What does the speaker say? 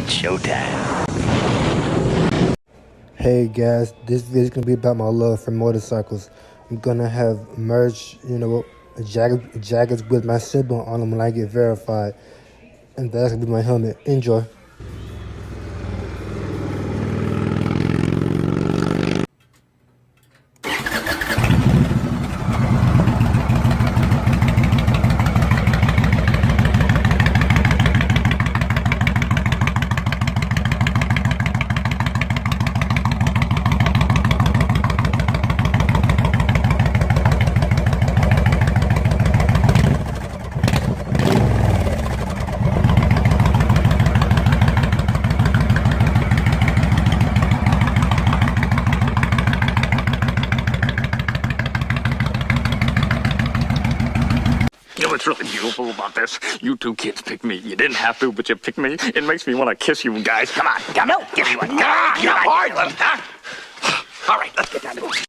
It's showtime. Hey guys, this video is gonna be about my love for motorcycles. I'm gonna have merch, jackets with my symbol on them when I get verified, and that's gonna be my helmet. Enjoy. You know what's really beautiful about this? You two kids picked me. You didn't have to, but you picked me. It makes me want to kiss you guys. Come on, give me one. Come on, give me one. All right, let's get down to it.